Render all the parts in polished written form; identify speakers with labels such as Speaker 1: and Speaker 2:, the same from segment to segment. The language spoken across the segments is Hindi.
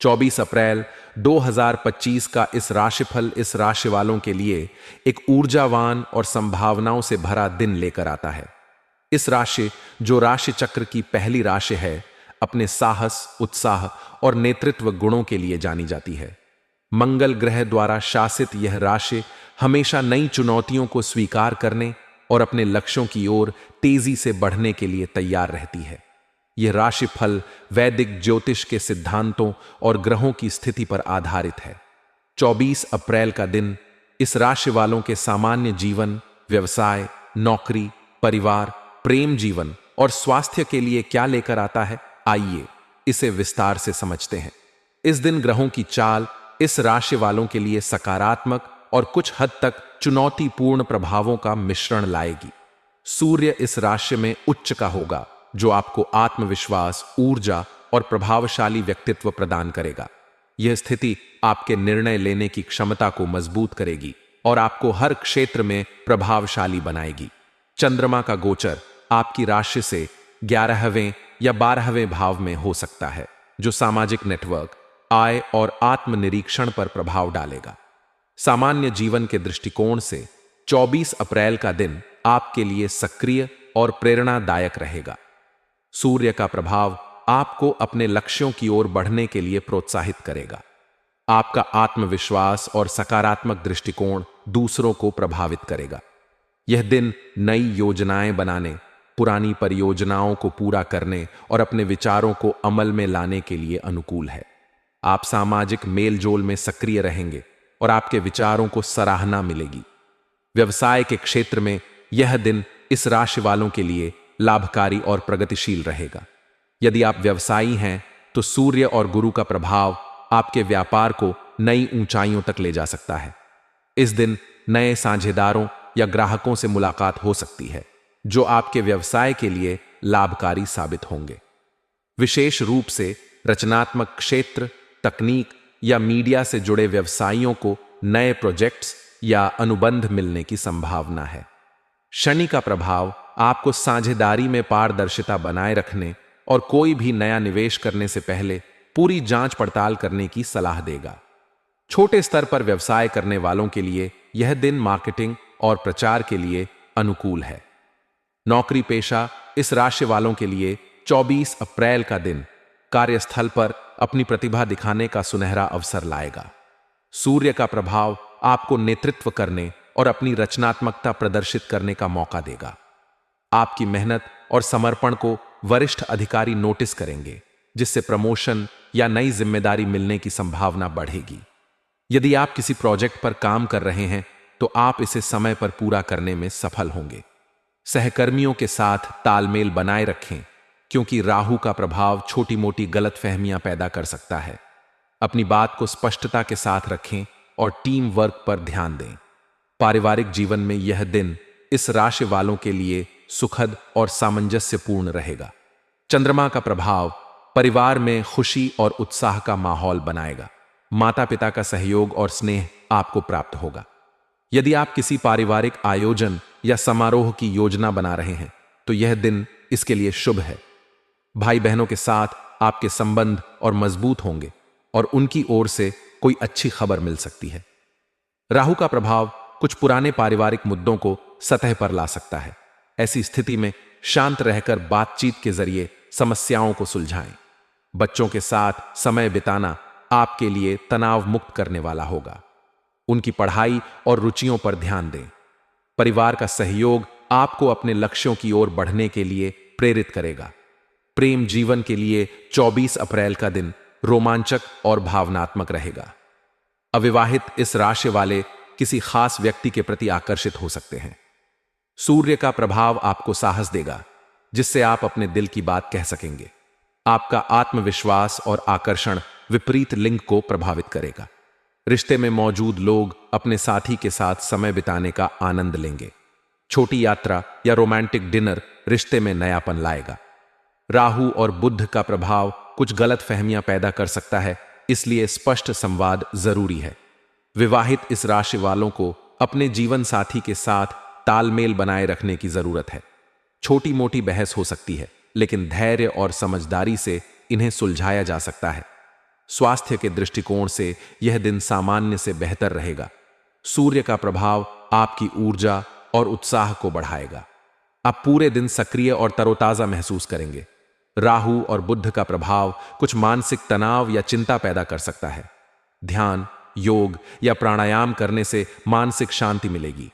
Speaker 1: 24 अप्रैल 2025 का इस राशिफल इस राशि वालों के लिए एक ऊर्जावान और संभावनाओं से भरा दिन लेकर आता है। इस राशि, जो राशि चक्र की पहली राशि है, अपने साहस, उत्साह और नेतृत्व गुणों के लिए जानी जाती है। मंगल ग्रह द्वारा शासित यह राशि हमेशा नई चुनौतियों को स्वीकार करने और अपने लक्ष्यों की ओर तेजी से बढ़ने के लिए तैयार रहती है। यह राशिफल वैदिक ज्योतिष के सिद्धांतों और ग्रहों की स्थिति पर आधारित है। 24 अप्रैल का दिन इस राशि वालों के सामान्य जीवन, व्यवसाय, नौकरी, परिवार, प्रेम जीवन और स्वास्थ्य के लिए क्या लेकर आता है, आइए इसे विस्तार से समझते हैं। इस दिन ग्रहों की चाल इस राशि वालों के लिए सकारात्मक और कुछ हद तक चुनौतीपूर्ण प्रभावों का मिश्रण लाएगी। सूर्य इस राशि में उच्च का होगा, जो आपको आत्मविश्वास, ऊर्जा और प्रभावशाली व्यक्तित्व प्रदान करेगा। यह स्थिति आपके निर्णय लेने की क्षमता को मजबूत करेगी और आपको हर क्षेत्र में प्रभावशाली बनाएगी। चंद्रमा का गोचर आपकी राशि से 11वें या 12वें भाव में हो सकता है, जो सामाजिक नेटवर्क, आय और आत्मनिरीक्षण पर प्रभाव डालेगा। सामान्य जीवन के दृष्टिकोण से 24 अप्रैल का दिन आपके लिए सक्रिय और प्रेरणादायक रहेगा। सूर्य का प्रभाव आपको अपने लक्ष्यों की ओर बढ़ने के लिए प्रोत्साहित करेगा। आपका आत्मविश्वास और सकारात्मक दृष्टिकोण दूसरों को प्रभावित करेगा। यह दिन नई योजनाएं बनाने, पुरानी परियोजनाओं को पूरा करने और अपने विचारों को अमल में लाने के लिए अनुकूल है। आप सामाजिक मेलजोल में सक्रिय रहेंगे और आपके विचारों को सराहना मिलेगी। व्यवसाय के क्षेत्र में यह दिन इस राशि वालों के लिए लाभकारी और प्रगतिशील रहेगा। यदि आप व्यवसायी हैं, तो सूर्य और गुरु का प्रभाव आपके व्यापार को नई ऊंचाइयों तक ले जा सकता है। इस दिन नए साझेदारों या ग्राहकों से मुलाकात हो सकती है, जो आपके व्यवसाय के लिए लाभकारी साबित होंगे। विशेष रूप से रचनात्मक क्षेत्र, तकनीक या मीडिया से जुड़े व्यवसायियों को नए प्रोजेक्ट्स या अनुबंध मिलने की संभावना है। शनि का प्रभाव आपको साझेदारी में पारदर्शिता बनाए रखने और कोई भी नया निवेश करने से पहले पूरी जांच पड़ताल करने की सलाह देगा। छोटे स्तर पर व्यवसाय करने वालों के लिए यह दिन मार्केटिंग और प्रचार के लिए अनुकूल है। नौकरी पेशा इस राशि वालों के लिए 24 अप्रैल का दिन कार्यस्थल पर अपनी प्रतिभा दिखाने का सुनहरा अवसर लाएगा। सूर्य का प्रभाव आपको नेतृत्व करने और अपनी रचनात्मकता प्रदर्शित करने का मौका देगा। आपकी मेहनत और समर्पण को वरिष्ठ अधिकारी नोटिस करेंगे, जिससे प्रमोशन या नई जिम्मेदारी मिलने की संभावना बढ़ेगी। यदि आप किसी प्रोजेक्ट पर काम कर रहे हैं, तो आप इसे समय पर पूरा करने में सफल होंगे। सहकर्मियों के साथ तालमेल बनाए रखें, क्योंकि राहु का प्रभाव छोटी मोटी गलतफहमियां पैदा कर सकता है। अपनी बात को स्पष्टता के साथ रखें और टीम वर्क पर ध्यान दें। पारिवारिक जीवन में यह दिन इस राशि वालों के लिए सुखद और सामंजस्यपूर्ण रहेगा। चंद्रमा का प्रभाव परिवार में खुशी और उत्साह का माहौल बनाएगा। माता पिता का सहयोग और स्नेह आपको प्राप्त होगा। यदि आप किसी पारिवारिक आयोजन या समारोह की योजना बना रहे हैं, तो यह दिन इसके लिए शुभ है। भाई बहनों के साथ आपके संबंध और मजबूत होंगे और उनकी ओर से कोई अच्छी खबर मिल सकती है। राहु का प्रभाव कुछ पुराने पारिवारिक मुद्दों को सतह पर ला सकता है। ऐसी स्थिति में शांत रहकर बातचीत के जरिए समस्याओं को सुलझाएं। बच्चों के साथ समय बिताना आपके लिए तनाव मुक्त करने वाला होगा। उनकी पढ़ाई और रुचियों पर ध्यान दें। परिवार का सहयोग आपको अपने लक्ष्यों की ओर बढ़ने के लिए प्रेरित करेगा। प्रेम जीवन के लिए 24 अप्रैल का दिन रोमांचक और भावनात्मक रहेगा। अविवाहित इस राशि वाले किसी खास व्यक्ति के प्रति आकर्षित हो सकते हैं। सूर्य का प्रभाव आपको साहस देगा, जिससे आप अपने दिल की बात कह सकेंगे। आपका आत्मविश्वास और आकर्षण विपरीत लिंग को प्रभावित करेगा। रिश्ते में मौजूद लोग अपने साथी के साथ समय बिताने का आनंद लेंगे। छोटी यात्रा या रोमांटिक डिनर रिश्ते में नयापन लाएगा। राहु और बुध का प्रभाव कुछ गलत फहमियां पैदा कर सकता है, इसलिए स्पष्ट संवाद जरूरी है। विवाहित इस राशि वालों को अपने जीवन साथी के साथ तालमेल बनाए रखने की जरूरत है। छोटी मोटी बहस हो सकती है, लेकिन धैर्य और समझदारी से इन्हें सुलझाया जा सकता है। स्वास्थ्य के दृष्टिकोण से यह दिन सामान्य से बेहतर रहेगा। सूर्य का प्रभाव आपकी ऊर्जा और उत्साह को बढ़ाएगा। आप पूरे दिन सक्रिय और तरोताजा महसूस करेंगे। राहु और बुध का प्रभाव कुछ मानसिक तनाव या चिंता पैदा कर सकता है। ध्यान, योग या प्राणायाम करने से मानसिक शांति मिलेगी।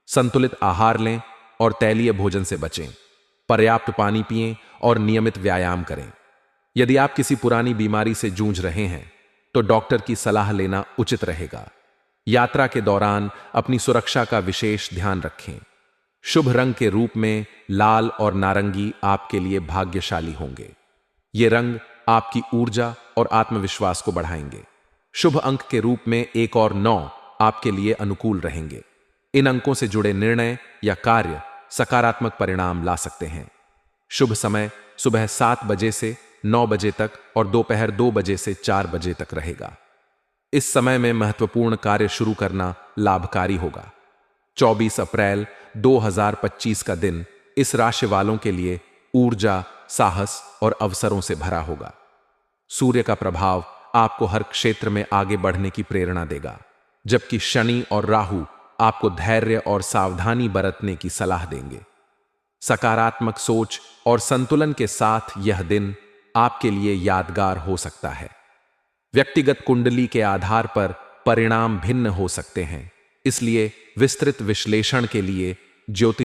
Speaker 1: संतुलित आहार लें और तैलीय भोजन से बचें। पर्याप्त पानी पिएं और नियमित व्यायाम करें। यदि आप किसी पुरानी बीमारी से जूझ रहे हैं तो डॉक्टर की सलाह लेना उचित रहेगा। यात्रा के दौरान अपनी सुरक्षा का विशेष ध्यान रखें। शुभ रंग के रूप में लाल और नारंगी आपके लिए भाग्यशाली होंगे। ये रंग आपकी ऊर्जा और आत्मविश्वास को बढ़ाएंगे। शुभ अंक के रूप में 1 और 9 आपके लिए अनुकूल रहेंगे। इन अंकों से जुड़े निर्णय या कार्य सकारात्मक परिणाम ला सकते हैं। शुभ समय सुबह 7 बजे से 9 बजे तक और दोपहर 2 बजे से 4 बजे तक रहेगा। इस समय में महत्वपूर्ण कार्य शुरू करना लाभकारी होगा। 24 अप्रैल 2025 का दिन इस राशि वालों के लिए ऊर्जा, साहस और अवसरों से भरा होगा। सूर्य का प्रभाव आपको हर क्षेत्र में आगे बढ़ने की प्रेरणा देगा, जबकि शनि और राहु आपको धैर्य और सावधानी बरतने की सलाह देंगे। सकारात्मक सोच और संतुलन के साथ यह दिन आपके लिए यादगार हो सकता है। व्यक्तिगत कुंडली के आधार पर परिणाम भिन्न हो सकते हैं, इसलिए विस्तृत विश्लेषण के लिए ज्योतिष